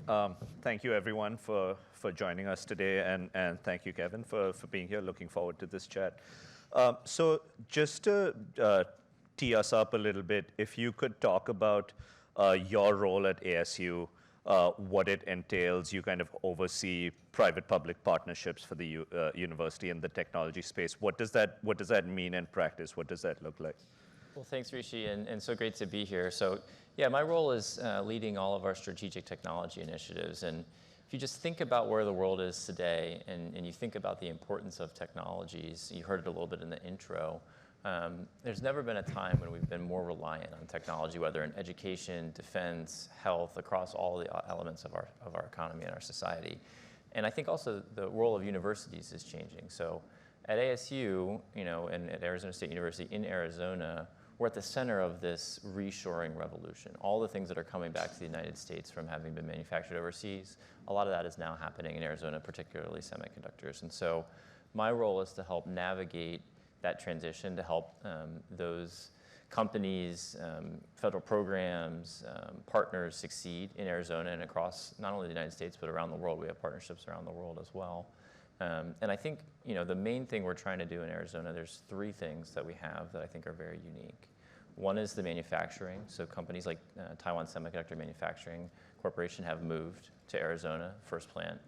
Thank you, everyone, for joining us today, and thank you, Kevin, for being here. Looking forward to this chat. So just to tee us up a little bit, if you could talk about your role at ASU, what it entails. You kind of oversee private-public partnerships for the university in the technology space. What does that mean in practice? What does that look like? Well, thanks, Rishi, and so great to be here. So, yeah, my role is leading all of our strategic technology initiatives. And if you just think about where the world is today, and you think about the importance of technologies, you heard it a little bit in the intro, there's never been a time when we've been more reliant on technology, whether in education, defense, health, across all the elements of our economy and our society. And I think also the role of universities is changing. So at ASU, and at Arizona State University in Arizona, we're at the center of this reshoring revolution. All the things that are coming back to the United States from having been manufactured overseas, a lot of that is now happening in Arizona, particularly semiconductors. And so my role is to help navigate that transition, to help those companies, federal programs, partners succeed in Arizona and across not only the United States, but around the world. We have partnerships around the world as well. And I think, the main thing we're trying to do in Arizona, there's three things that we have that I think are very unique. One is the manufacturing. So companies like Taiwan Semiconductor Manufacturing Corporation have moved to Arizona, first plant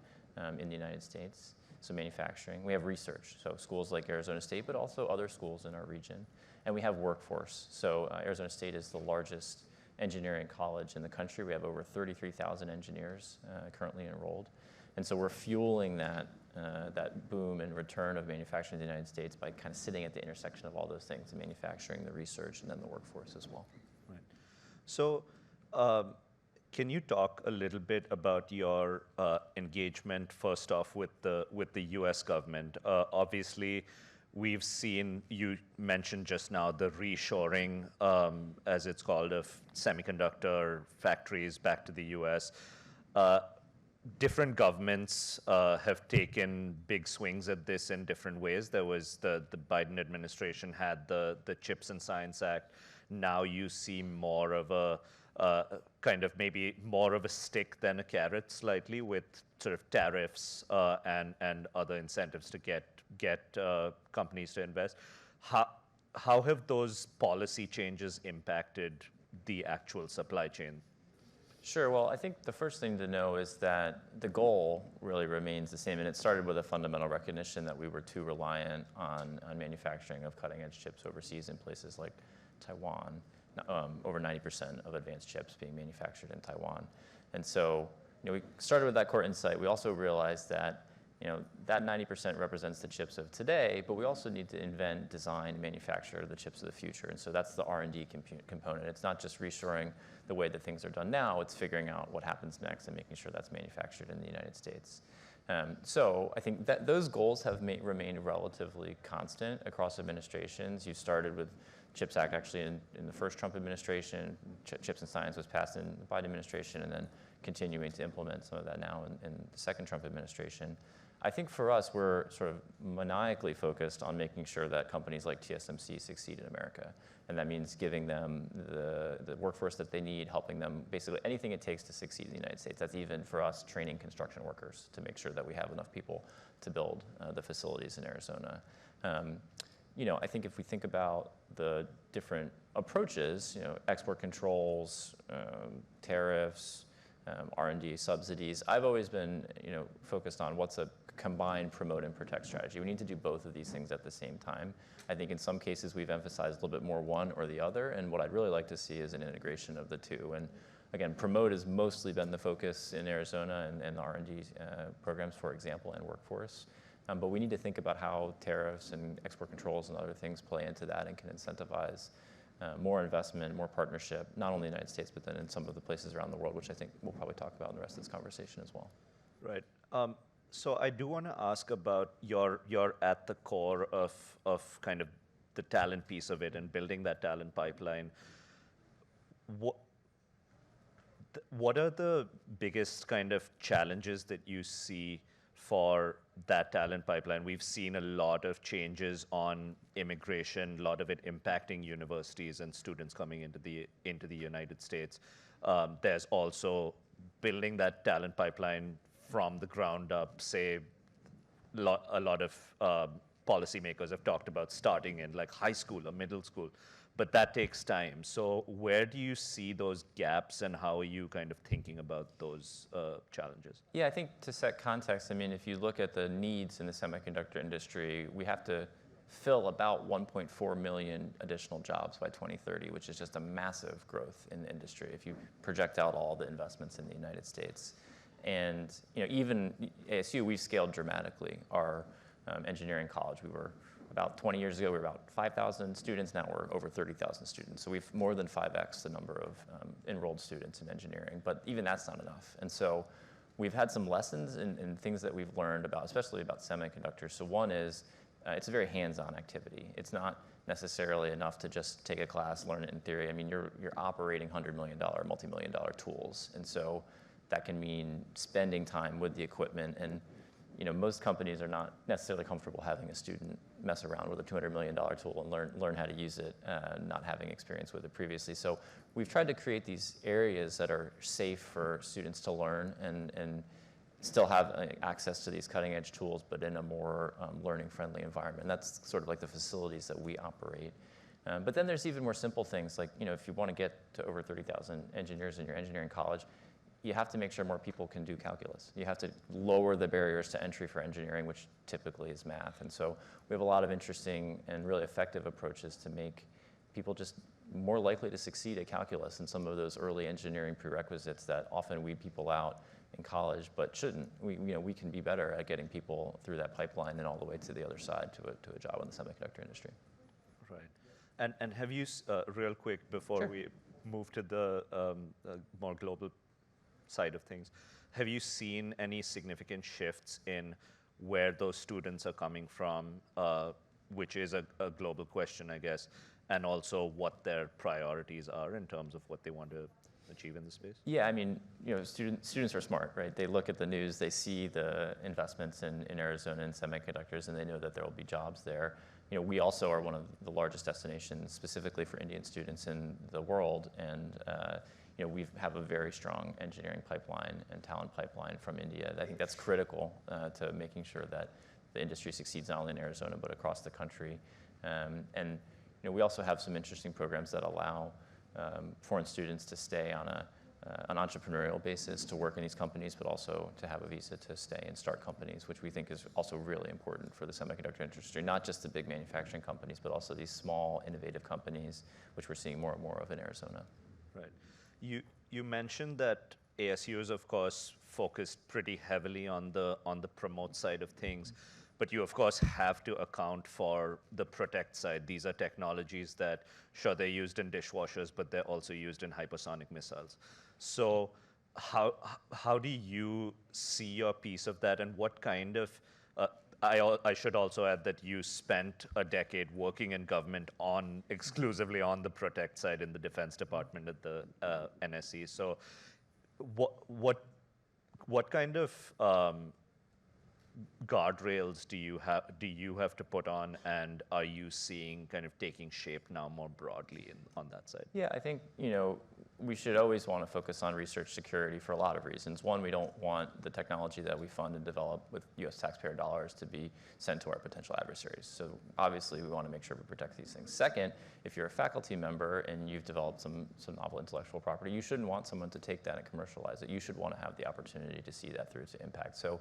in the United States. So manufacturing. We have research. So schools like Arizona State, but also other schools in our region. And we have workforce. So Arizona State is the largest engineering college in the country. We have over 33,000 engineers currently enrolled. And so we're fueling that boom and return of manufacturing in the United States by kind of sitting at the intersection of all those things, the manufacturing, the research, and then the workforce as well. Right. So can you talk a little bit about your engagement, first off, with the U.S. government? Obviously, we've seen, you mentioned just now, the reshoring, as it's called, of semiconductor factories back to the U.S. Different governments have taken big swings at this in different ways. There was the Biden administration had the CHIPS and Science Act. Now you see more of a kind of maybe more of a stick than a carrot slightly, with sort of tariffs and other incentives to get companies to invest. How have those policy changes impacted the actual supply chain? Sure. Well, I think the first thing to know is that the goal really remains the same, and it started with a fundamental recognition that we were too reliant on manufacturing of cutting-edge chips overseas in places like Taiwan. Over 90% of advanced chips being manufactured in Taiwan. And so, we started with that core insight. We also realized that, that 90% represents the chips of today, but we also need to invent, design, manufacture the chips of the future. And so that's the R&D component. It's not just reshoring the way that things are done now, it's figuring out what happens next and making sure that's manufactured in the United States. So I think that those goals have remained relatively constant across administrations. You started with CHIPS Act actually in the first Trump administration. CHIPS and Science was passed in the Biden administration, and then continuing to implement some of that now in the second Trump administration. I think for us, we're sort of maniacally focused on making sure that companies like TSMC succeed in America. And that means giving them the workforce that they need, helping them basically anything it takes to succeed in the United States. That's even for us training construction workers to make sure that we have enough people to build the facilities in Arizona. I think if we think about the different approaches, export controls, tariffs, R&D subsidies, I've always been, focused on what's a combined promote and protect strategy. We need to do both of these things at the same time. I think in some cases we've emphasized a little bit more one or the other, and what I'd really like to see is an integration of the two. And again, promote has mostly been the focus in Arizona and the R&D programs, for example, and workforce. But we need to think about how tariffs and export controls and other things play into that and can incentivize more investment, more partnership, not only in the United States, but then in some of the places around the world, which I think we'll probably talk about in the rest of this conversation as well. Right. So I do want to ask about you're at the core of kind of the talent piece of it and building that talent pipeline. What are the biggest kind of challenges that you see for that talent pipeline? We've seen a lot of changes on immigration, a lot of it impacting universities and students coming into the United States. There's also building that talent pipeline from the ground up, say, a lot of policymakers have talked about starting in like high school or middle school, but that takes time. So where do you see those gaps, and how are you kind of thinking about those challenges? Yeah, I think to set context, I mean, if you look at the needs in the semiconductor industry, we have to fill about 1.4 million additional jobs by 2030, which is just a massive growth in the industry if you project out all the investments in the United States. And even ASU, we've scaled dramatically our engineering college. We were about 20 years ago, we were about 5,000 students. Now we're over 30,000 students. So we've more than 5x the number of enrolled students in engineering. But even that's not enough. And so we've had some lessons and things that we've learned about, especially about semiconductors. So one is it's a very hands-on activity. It's not necessarily enough to just take a class, learn it in theory. I mean, you're operating $100 million, multi-million-dollar tools. And so that can mean spending time with the equipment. And most companies are not necessarily comfortable having a student mess around with a $200 million tool and learn how to use it, not having experience with it previously. So we've tried to create these areas that are safe for students to learn and still have access to these cutting edge tools, but in a more learning-friendly environment. And that's sort of like the facilities that we operate. But then there's even more simple things like, if you want to get to over 30,000 engineers in your engineering college, you have to make sure more people can do calculus. You have to lower the barriers to entry for engineering, which typically is math. And so we have a lot of interesting and really effective approaches to make people just more likely to succeed at calculus and some of those early engineering prerequisites that often weed people out in college, but shouldn't. We can be better at getting people through that pipeline and all the way to the other side to a job in the semiconductor industry. Right. And have you, real quick, before we move to the more global side of things, have you seen any significant shifts in where those students are coming from, which is a global question, I guess, and also what their priorities are in terms of what they want to achieve in the space? Yeah, I mean, students are smart, right? They look at the news, they see the investments in Arizona in semiconductors, and they know that there will be jobs there. We also are one of the largest destinations specifically for Indian students in the world, and we have a very strong engineering pipeline and talent pipeline from India. I think that's critical to making sure that the industry succeeds not only in Arizona but across the country. And we also have some interesting programs that allow foreign students to stay on an entrepreneurial basis to work in these companies, but also to have a visa to stay and start companies, which we think is also really important for the semiconductor industry, not just the big manufacturing companies, but also these small, innovative companies, which we're seeing more and more of in Arizona. Right. You mentioned that ASU is, of course, focused pretty heavily on the promote side of things, but you, of course, have to account for the protect side. These are technologies that, sure, they're used in dishwashers, but they're also used in hypersonic missiles. So how do you see your piece of that, and what kind of I should also add that you spent a decade working in government exclusively on the protect side in the Defense Department at the NSC. So what kind of guardrails do you have to put on, and are you seeing kind of taking shape now more broadly on that side? Yeah, I think we should always want to focus on research security for a lot of reasons. One, we don't want the technology that we fund and develop with U.S. taxpayer dollars to be sent to our potential adversaries. So obviously, we want to make sure we protect these things. Second, if you're a faculty member and you've developed some novel intellectual property, you shouldn't want someone to take that and commercialize it. You should want to have the opportunity to see that through to impact. So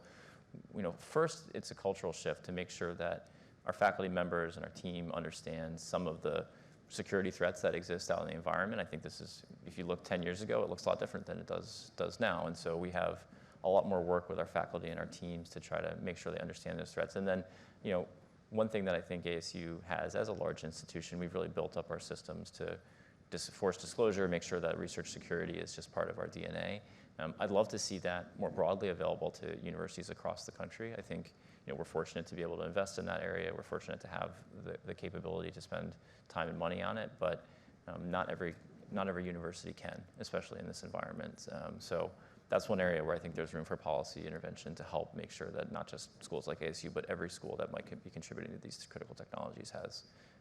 first, it's a cultural shift to make sure that our faculty members and our team understand some of the security threats that exist out in the environment. I think this is, if you look 10 years ago, it looks a lot different than it does now. And so we have a lot more work with our faculty and our teams to try to make sure they understand those threats. And then, one thing that I think ASU has as a large institution, we've really built up our systems to force disclosure, make sure that research security is just part of our DNA. I'd love to see that more broadly available to universities across the country. I think we're fortunate to be able to invest in that area. We're fortunate to have the capability to spend time and money on it, but not every university can, especially in this environment. So that's one area where I think there's room for policy intervention to help make sure that not just schools like ASU, but every school that might be contributing to these critical technologies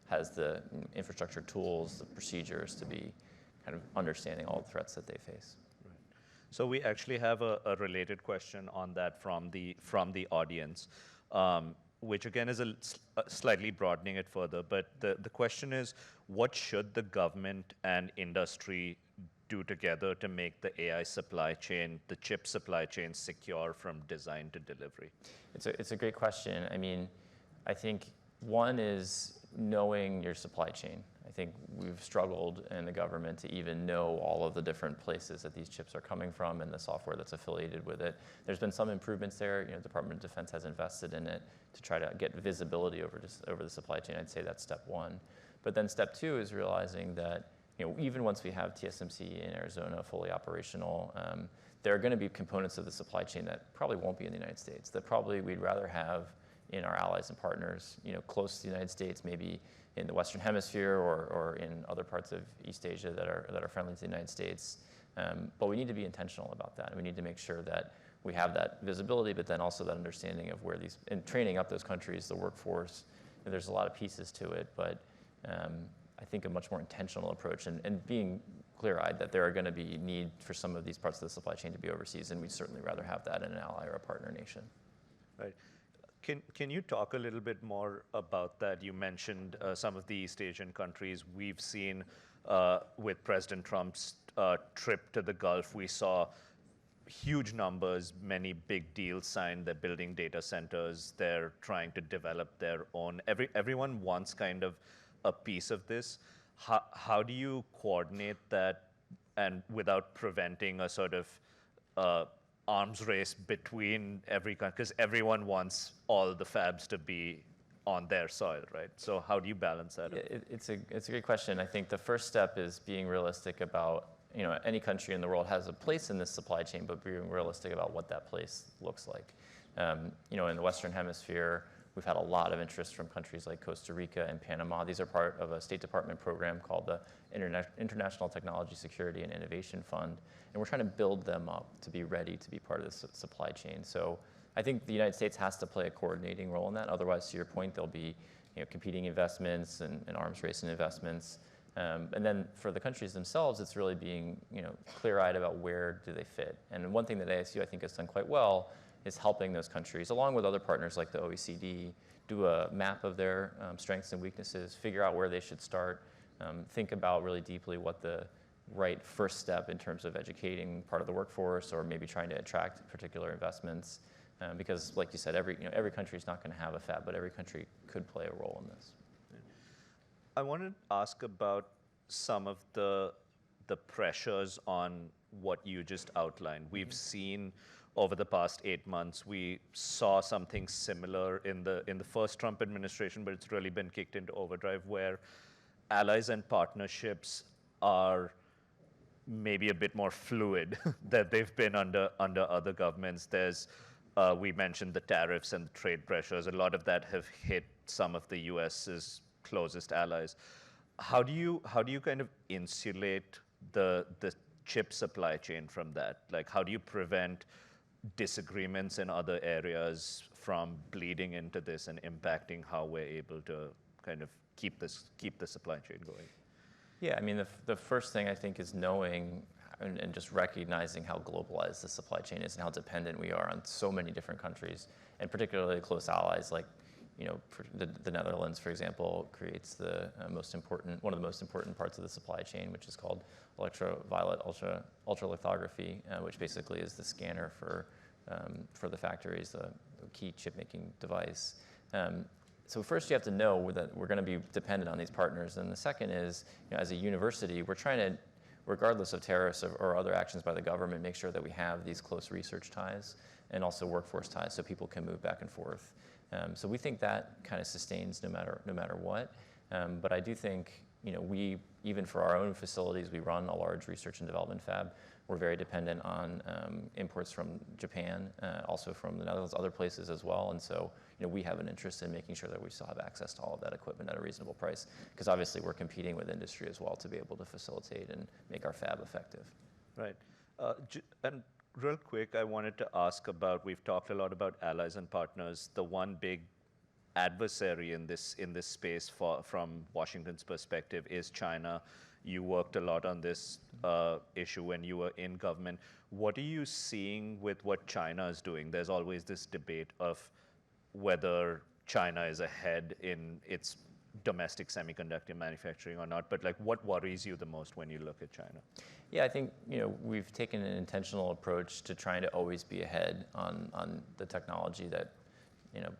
has the infrastructure tools, the procedures to be kind of understanding all the threats that they face. So we actually have a related question on that from the audience, which again is slightly broadening it further. But the question is, what should the government and industry do together to make the AI supply chain, the chip supply chain, secure from design to delivery? It's a great question. I mean, I think one is knowing your supply chain. I think we've struggled in the government to even know all of the different places that these chips are coming from and the software that's affiliated with it. There's been some improvements there. You know, Department of Defense has invested in it to try to get visibility over the supply chain. I'd say that's step one. But then step two is realizing that, you know, even once we have TSMC in Arizona fully operational, there are going to be components of the supply chain that probably won't be in the United States, that probably we'd rather have in our allies and partners, you know, close to the United States, maybe in the Western Hemisphere or in other parts of East Asia that are friendly to the United States. But we need to be intentional about that. We need to make sure that we have that visibility, but then also that understanding of where these, and training up those countries, the workforce. And there's a lot of pieces to it, but I think a much more intentional approach and being clear-eyed that there are going to be need for some of these parts of the supply chain to be overseas, and we'd certainly rather have that in an ally or a partner nation. Right. Can you talk a little bit more about that? You mentioned some of the East Asian countries. We've seen with President Trump's trip to the Gulf, we saw huge numbers, many big deals signed. They're building data centers. They're trying to develop their own. Everyone wants kind of a piece of this. How do you coordinate that and without preventing a sort of arms race between every country, because everyone wants all the fabs to be on their soil, right? So how do you balance that? It's a great question. I think the first step is being realistic about, you know, any country in the world has a place in this supply chain, but being realistic about what that place looks like. You know, in the Western Hemisphere, we've had a lot of interest from countries like Costa Rica and Panama. These are part of a State Department program called the International Technology Security and Innovation Fund, and we're trying to build them up to be ready to be part of this supply chain. So I think the United States has to play a coordinating role in that. Otherwise, to your point, there'll be, you know, competing investments and arms race and investments. And then for the countries themselves, it's really being, you know, clear-eyed about where do they fit. And one thing that ASU I think has done quite well is helping those countries, along with other partners like the OECD, do a map of their strengths and weaknesses, figure out where they should start, think about really deeply what the right first step in terms of educating part of the workforce or maybe trying to attract particular investments. Because like you said, every country is not going to have a fab, but every country could play a role in this. I wanted to ask about some of the pressures on what you just outlined. We've seen over the past 8 months, we saw something similar in the first Trump administration, but it's really been kicked into overdrive, where allies and partnerships are maybe a bit more fluid than they've been under other governments. We mentioned the tariffs and the trade pressures. A lot of that have hit some of the US's closest allies. How do you kind of insulate the chip supply chain from that? Like, how do you prevent disagreements in other areas from bleeding into this and impacting how we're able to kind of keep the supply chain going? Yeah, I mean, the first thing I think is knowing and just recognizing how globalized the supply chain is and how dependent we are on so many different countries, and particularly close allies like, you know, the Netherlands, for example, creates one of the most important parts of the supply chain, which is called ultraviolet ultralithography, which basically is the scanner for the factories, the key chip-making device. So first, you have to know that we're going to be dependent on these partners, and the second is, you know, as a university, we're trying to, regardless of tariffs or other actions by the government, make sure that we have these close research ties and also workforce ties, so people can move back and forth. So we think that kind of sustains no matter what. But I do think, you know, even for our own facilities, we run a large research and development fab. We're very dependent on imports from Japan, also from the Netherlands, other places as well. And so, you know, we have an interest in making sure that we still have access to all of that equipment at a reasonable price, because obviously we're competing with industry as well to be able to facilitate and make our fab effective. Right. And real quick, I wanted to ask about, we've talked a lot about allies and partners. The one big adversary in this space from Washington's perspective is China. you worked a lot on this issue when you were in government. What are you seeing with what China is doing? There's always this debate of whether China is ahead in its domestic semiconductor manufacturing or not, but like what worries you the most when you look at China? Yeah, I think we've taken an intentional approach to trying to always be ahead on the technology that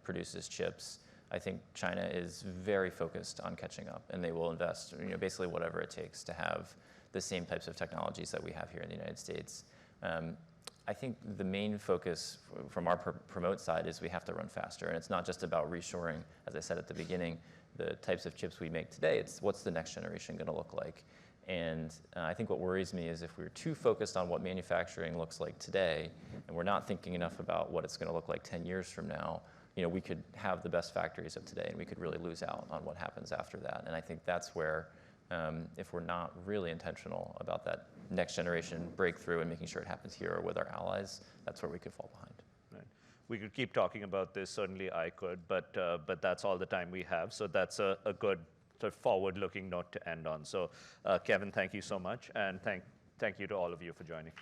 produces chips. I think China is very focused on catching up, and they will invest basically whatever it takes to have the same types of technologies that we have here in the United States. I think the main focus from our promote side is we have to run faster, and it's not just about reshoring, as I said at the beginning, the types of chips we make today, it's what's the next generation going to look like. And I think what worries me is if we're too focused on what manufacturing looks like today, and we're not thinking enough about what it's going to look like 10 years from now, we could have the best factories of today, and we could really lose out on what happens after that. And I think that's where, if we're not really intentional about that next generation breakthrough and making sure it happens here or with our allies, that's where we could fall behind. Right. We could keep talking about this, certainly I could, but that's all the time we have. So that's a good sort of forward-looking note to end on. So Kevin, thank you so much, and thank you to all of you for joining.